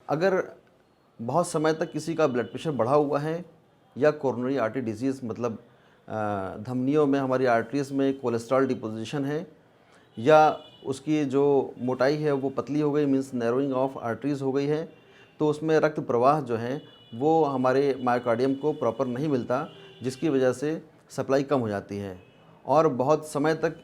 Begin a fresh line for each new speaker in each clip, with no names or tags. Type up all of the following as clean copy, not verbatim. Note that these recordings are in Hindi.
अगर बहुत समय तक किसी का ब्लड प्रेशर बढ़ा हुआ है या कोरोनरी आर्टरी डिजीज़ मतलब धमनियों में हमारी आर्टरीज़ में कोलेस्ट्रॉल डिपोजिशन है या उसकी जो मोटाई है वो पतली हो गई मीन्स नैरोइंग ऑफ आर्टरीज़ हो गई है, तो उसमें रक्त प्रवाह जो है वो हमारे मायोकार्डियम को प्रॉपर नहीं मिलता, जिसकी वजह से सप्लाई कम हो जाती है और बहुत समय तक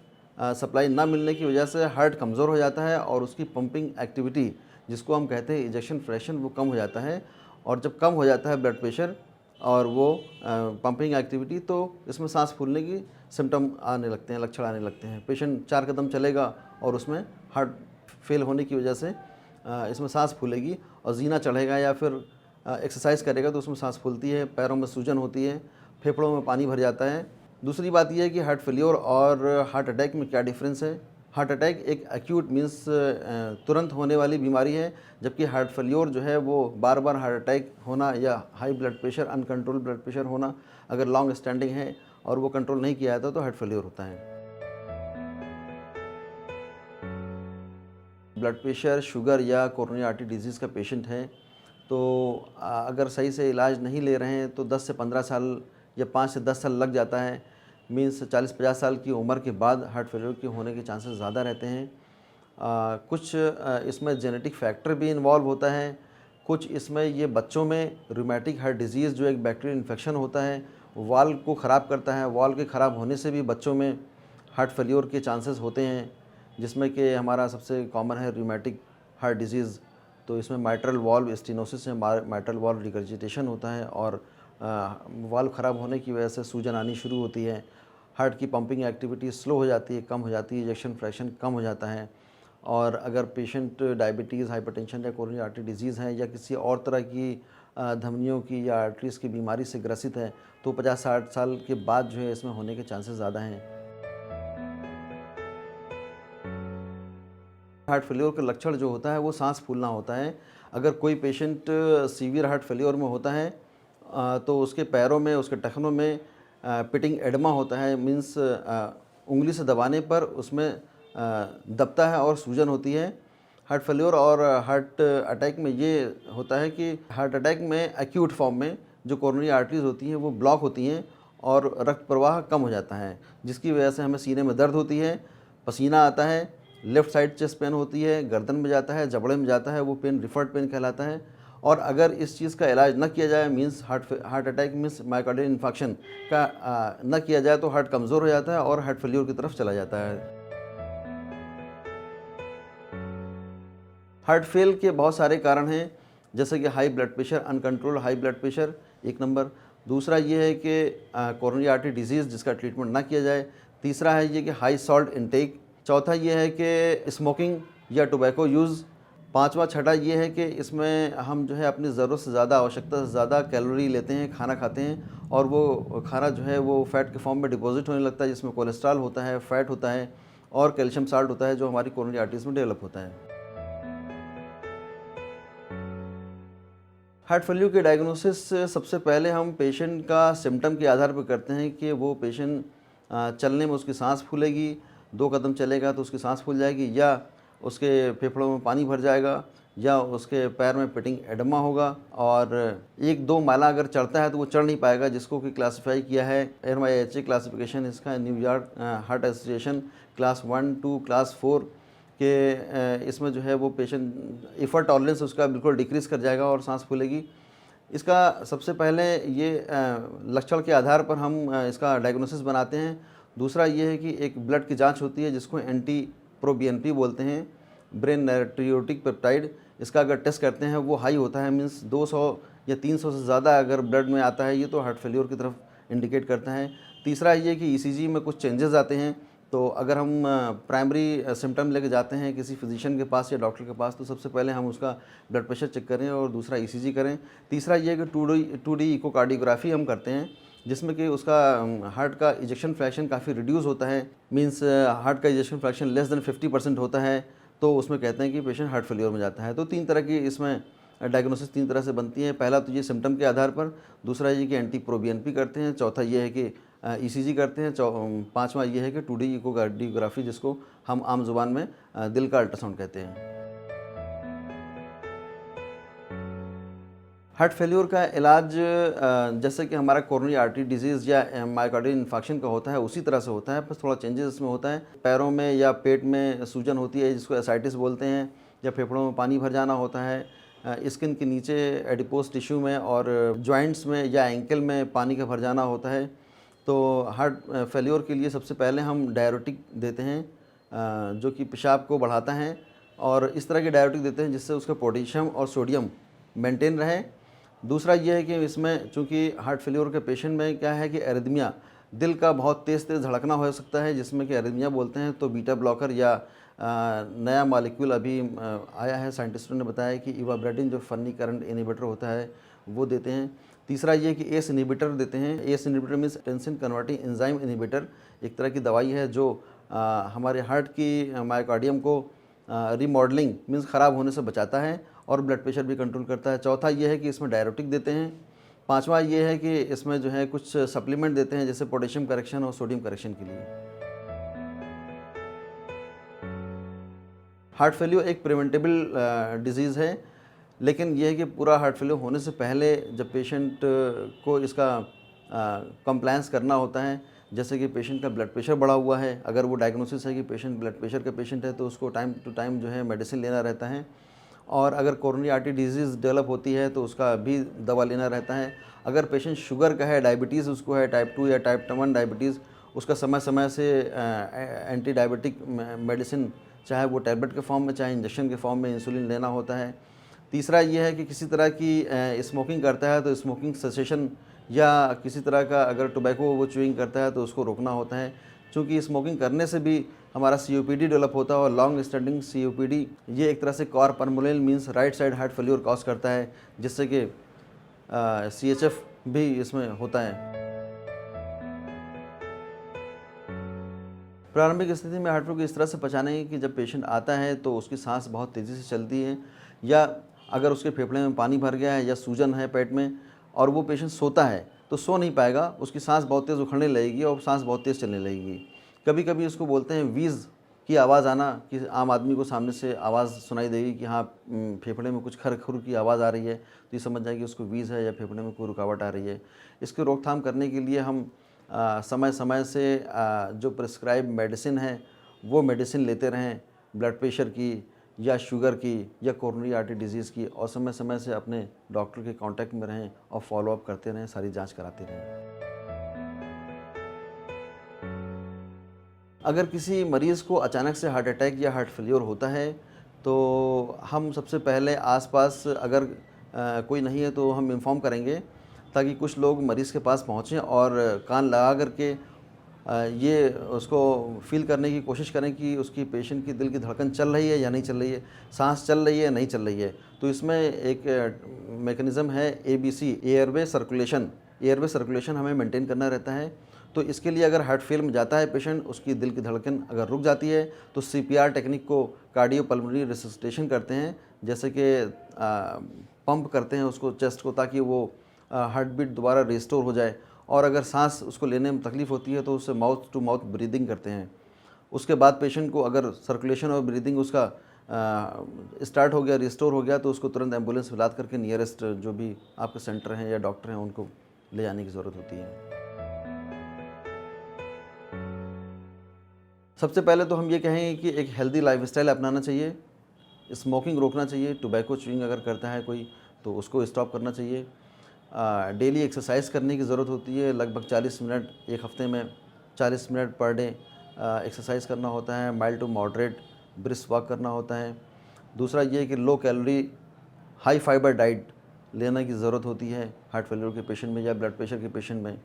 सप्लाई ना मिलने की वजह से हार्ट कमज़ोर हो जाता है और उसकी पंपिंग एक्टिविटी जिसको हम कहते हैं इजेक्शन फ्रैक्शन वो कम हो जाता है। और जब कम हो जाता है ब्लड प्रेशर और वो पंपिंग एक्टिविटी, तो इसमें सांस फूलने की सिम्टम आने लगते हैं, लक्षण आने लगते हैं। पेशेंट 4 कदम चलेगा और उसमें हार्ट फेल होने की वजह से इसमें सांस फूलेगी और जीना चढ़ेगा या फिर एक्सरसाइज करेगा तो उसमें सांस फूलती है, पैरों में सूजन होती है, फेफड़ों में पानी भर जाता है। दूसरी बात यह है कि हार्ट फेलियर और हार्ट अटैक में क्या डिफरेंस है। हार्ट अटैक एक एक्यूट मीन्स तुरंत होने वाली बीमारी है, जबकि हार्ट फेलियर जो है वो बार बार हार्ट अटैक होना या high blood pressure uncontrol blood pressure होना अगर लॉन्ग स्टैंडिंग है और वो कंट्रोल नहीं किया जाता तो हार्ट फेलियर होता है। ब्लड प्रेशर, शुगर या कोरोनरी आर्टरी डिजीज़ का पेशेंट है तो अगर सही से इलाज नहीं ले रहे हैं तो 10 से 15 साल या 5 से 10 साल लग जाता है। मीन्स 40-50 साल की उम्र के बाद हार्ट फेलियर के होने के चांसेस ज़्यादा रहते हैं। कुछ इसमें जेनेटिक फैक्टर भी इन्वॉल्व होता है। कुछ इसमें ये बच्चों में रूमेटिक हार्ट डिजीज़ जो एक बैक्टीरियल इन्फेक्शन होता है वाल्व को ख़राब करता है। वाल्व के ख़राब होने से भी बच्चों में हार्ट फेलियर के चांसेस होते हैं, जिसमें कि हमारा सबसे कॉमन है रूमेटिक हार्ट डिजीज़। तो इसमें माइट्रल वाल्व स्टेनोसिस या माइट्रल वाल्व रिगर्जिटेशन होता है और वाल्व ख़राब होने की वजह से सूजन आनी शुरू होती है। हार्ट की पंपिंग एक्टिविटी स्लो हो जाती है, कम हो जाती है, इजेक्शन फ्रैक्शन कम हो जाता है। और अगर पेशेंट डायबिटीज़, हाइपरटेंशन या कोरोनरी आर्टरी डिजीज़ है या किसी और तरह की धमनियों की या आर्टरीज़ की बीमारी से ग्रसित है तो 50-60 साल के बाद जो है इसमें होने के चांसेस ज़्यादा हैं। हार्ट फेलियर का लक्षण जो होता है वो सांस फूलना होता है। अगर कोई पेशेंट सीवियर हार्ट फेलियर में होता है तो उसके पैरों में, उसके टखनों में पिटिंग एडमा होता है। मीन्स उंगली से दबाने पर उसमें दबता है और सूजन होती है। हार्ट फेलियर और हार्ट अटैक में ये होता है कि हार्ट अटैक में एक्यूट फॉर्म में जो कोरोनरी आर्टरीज होती हैं वो ब्लॉक होती हैं और रक्त प्रवाह कम हो जाता है, जिसकी वजह से हमें सीने में दर्द होती है, पसीना आता है, लेफ़्ट साइड चेस्ट पेन होती है, गर्दन में जाता है, जबड़े में जाता है, वो पेन रिफर्ड पेन कहलाता है। और अगर इस चीज़ का इलाज न किया जाए means heart attack means myocardial infection का न किया जाए तो हार्ट कमज़ोर हो जाता है और हार्ट फेलियर की तरफ चला जाता है। हार्ट फेल के बहुत सारे कारण हैं, जैसे कि high blood pressure, uncontrolled high blood pressure एक नंबर। दूसरा ये है कि कोरोनरी आर्टरी डिजीज़ जिसका ट्रीटमेंट ना किया जाए। तीसरा है ये कि हाई सॉल्ट इनटेक। चौथा ये है कि स्मोकिंग या टोबैको यूज़। पाँचवा छठा ये है कि इसमें हम जो है अपनी ज़रूरत से ज़्यादा, आवश्यकता से ज़्यादा कैलोरी लेते हैं, खाना खाते हैं और वो खाना जो है वो फ़ैट के फॉर्म में डिपॉजिट होने लगता है, जिसमें कोलेस्ट्रॉल होता है, फ़ैट होता है और कैल्शियम साल्ट होता है जो हमारी कोरोनरी आर्टरीज़ में डेवलप होता है। हार्ट फेल्यूर के डायग्नोसिस सबसे पहले हम पेशेंट का सिम्टम के आधार पर करते हैं कि वो पेशेंट चलने में उसकी सांस फूलेगी, 2 कदम चलेगा तो उसकी सांस फूल जाएगी या उसके फेफड़ों में पानी भर जाएगा या उसके पैर में पिटिंग एडमा होगा और 1-2 माला अगर चढ़ता है तो वो चढ़ नहीं पाएगा, जिसको कि क्लासिफाई किया है NYHA क्लासिफिकेशन इसका, New York heart association class 1 two class 4 कि इसमें जो है वो पेशेंट एफर्ट टॉलरेंस उसका बिल्कुल डिक्रीज़ कर जाएगा और सांस फूलेगी। इसका सबसे पहले ये लक्षण के आधार पर हम इसका डायग्नोसिस बनाते हैं। दूसरा ये है कि एक ब्लड की जांच होती है जिसको एंटी प्रोबीएनपी बोलते हैं, ब्रेन नाइट्रियोटिक पेप्टाइड। इसका अगर टेस्ट करते हैं वो हाई होता है, मीन्स 200 या 300 से ज़्यादा अगर ब्लड में आता है ये तो हार्ट फेल्योर की तरफ इंडिकेट करता है। तीसरा ये कि ECG में कुछ चेंजेस आते हैं, तो अगर हम प्राइमरी सिम्टम लेके जाते हैं किसी फिजिशियन के पास या डॉक्टर के पास तो सबसे पहले हम उसका ब्लड प्रेशर चेक करें और दूसरा ECG करें। तीसरा ये कि 2D इकोकार्डियोग्राफी हम करते हैं, जिसमें कि उसका हार्ट का इजेक्शन फ्रैक्शन काफ़ी रिड्यूस होता है, मींस हार्ट का इजेक्शन फ्रैक्शन लेस देन 50% होता है, तो उसमें कहते हैं कि पेशेंट हार्ट फेलियर में जाता है। तो 3 तरह की इसमें डायग्नोसिस 3 तरह से बनती है। पहला तो ये सिम्टम के आधार पर, दूसरा ये कि एंटी प्रोबीएनपी करते हैं, चौथा ये है कि ECG करते हैं, पाँचवा ये है कि 2D इकोकार्डियोग्राफी जिसको हम आम जुबान में दिल का अल्ट्रासाउंड कहते हैं। हार्ट फेल्योर का इलाज जैसे कि हमारा कोरोनरी आर्टरी डिजीज़ या मायोकार्डियल इन्फेक्शन का होता है उसी तरह से होता है, बस थोड़ा चेंजेस इसमें होता है। पैरों में या पेट में सूजन होती है जिसको एसाइटिस बोलते हैं, या फेफड़ों में पानी भर जाना होता है, स्किन के नीचे एडिपोज टिश्यू में और जॉइंट्स में या एंकल में पानी का भर जाना होता है। तो हार्ट फेल्योर के लिए सबसे पहले हम डाययूरेटिक देते हैं जो कि पेशाब को बढ़ाता है, और इस तरह के डाययूरेटिक देते हैं जिससे उसका पोटेशियम और सोडियम मेंटेन रहे। दूसरा ये है कि इसमें चूँकि हार्ट फेल्योर के पेशेंट में क्या है कि एरिथमिया, दिल का बहुत तेज़ धड़कना हो सकता है जिसमें कि एरिथमिया बोलते हैं, तो बीटा ब्लॉकर या नया मॉलिक्यूल अभी आया है, साइंटिस्टों ने बताया कि इवाब्रेडिन जो फनी करंट इनहिबिटर होता है वो देते हैं। तीसरा ये कि एस इनहिबिटर देते हैं। ACE inhibitor means tension converting enzyme inhibitor, एक तरह की दवाई है जो हमारे हार्ट की मायोकार्डियम को रीमॉडलिंग मीन्स ख़राब होने से बचाता है और ब्लड प्रेशर भी कंट्रोल करता है। चौथा ये है कि इसमें डाययूरेटिक देते हैं। पांचवा ये है कि इसमें जो है कुछ सप्लीमेंट देते हैं जैसे पोटेशियम करेक्शन और सोडियम करेक्शन के लिए। हार्ट फेल्योर एक प्रिवेंटेबल डिजीज़ है, लेकिन यह है कि पूरा हार्ट फेल्योर होने से पहले जब पेशेंट को इसका कंप्लायंस करना होता है, जैसे कि पेशेंट का ब्लड प्रेशर बढ़ा हुआ है, अगर वो डायग्नोसिस है कि पेशेंट ब्लड प्रेशर का पेशेंट है तो उसको टाइम टू टाइम जो है मेडिसिन लेना रहता है, और अगर कोरोनरी आर्टरी डिजीज़ डेवलप होती है तो उसका भी दवा लेना रहता है। अगर पेशेंट शुगर का है, डायबिटीज़ उसको है, टाइप 2 या टाइप 1 डायबिटीज़, उसका समय समय से एंटी डायबिटिक मेडिसिन, चाहे वो टैबलेट के फॉर्म में चाहे इंजेक्शन के फॉर्म में इंसुलिन लेना होता है। तीसरा ये है कि किसी तरह की स्मोकिंग करता है तो स्मोकिंग सेसेशन, या किसी तरह का अगर टोबैको वो च्यूइंग करता है तो उसको रोकना होता है, क्योंकि स्मोकिंग करने से भी हमारा सीओपीडी डेवलप होता है, और लॉन्ग स्टैंडिंग सीओपीडी ये एक तरह से cor pulmonale means right side heart failure cause करता है, जिससे कि सीएचएफ भी इसमें होता है। प्रारंभिक स्थिति में हार्ट फेल्योर को इस तरह से पहचानेंगे कि जब पेशेंट आता है तो उसकी सांस बहुत तेज़ी से चलती है, या अगर उसके फेफड़े में पानी भर गया है या सूजन है पेट में, और वो पेशेंट सोता है तो सो नहीं पाएगा, उसकी सांस बहुत तेज़ उखड़ने लगेगी और सांस बहुत तेज़ चलने लगेगी। कभी कभी उसको बोलते हैं वीज़ की आवाज़ आना, कि आम आदमी को सामने से आवाज़ सुनाई देगी कि हाँ फेफड़े में कुछ खर खुर की आवाज़ आ रही है, तो ये समझ जाए कि उसको वीज़ है या फेफड़े में कोई रुकावट आ रही है। इसकी रोकथाम करने के लिए हम समय समय से जो प्रिस्क्राइब मेडिसिन है वो मेडिसिन लेते रहें, ब्लड प्रेशर की या शुगर की या कोरोनरी आर्टरी डिजीज़ की, और समय समय से अपने डॉक्टर के कांटेक्ट में रहें और फॉलोअप करते रहें, सारी जांच कराते रहें। अगर किसी मरीज़ को अचानक से हार्ट अटैक या हार्ट फेल्योर होता है तो हम सबसे पहले आसपास अगर कोई नहीं है तो हम इन्फॉर्म करेंगे, ताकि कुछ लोग मरीज़ के पास पहुँचें और कान लगा करके ये उसको फ़ील करने की कोशिश करें कि उसकी पेशेंट की दिल की धड़कन चल रही है या नहीं चल रही है, सांस चल रही है या नहीं चल रही है। तो इसमें एक मैकेनिज़्म है ABC, airway circulation. Airway circulation हमें मेंटेन करना रहता है। तो इसके लिए अगर हार्ट फेल में जाता है पेशेंट, उसकी दिल की धड़कन अगर रुक जाती है तो सीपीआर टेक्निक को कार्डियोपल्मोनरी रिससिटेशन करते हैं, जैसे कि पंप करते हैं उसको चेस्ट को, ताकि वो हार्ट बीट दोबारा रिस्टोर हो जाए। और अगर सांस उसको लेने में तकलीफ़ होती है तो उससे माउथ टू माउथ ब्रीदिंग करते हैं। उसके बाद पेशेंट को अगर सर्कुलेशन और ब्रीदिंग उसका स्टार्ट हो गया, रिस्टोर हो गया, तो उसको तुरंत एम्बुलेंस में लाद करके नियरेस्ट जो भी आपके सेंटर हैं या डॉक्टर हैं उनको ले जाने की ज़रूरत होती है। सबसे पहले तो हम ये कहेंगे कि एक हेल्दी लाइफस्टाइल अपनाना चाहिए, स्मोकिंग रोकना चाहिए, टोबैको च्यूइंग अगर करता है कोई तो उसको स्टॉप करना चाहिए। डेली एक्सरसाइज करने की ज़रूरत होती है, लगभग 40 मिनट, एक हफ्ते में 40 मिनट पर डे एक्सरसाइज करना होता है। Mild to moderate brisk walk करना होता है। दूसरा ये है कि low calorie high fibre diet लेने की ज़रूरत होती है हार्ट फेल्योर के पेशेंट में या ब्लड प्रेशर के पेशेंट में।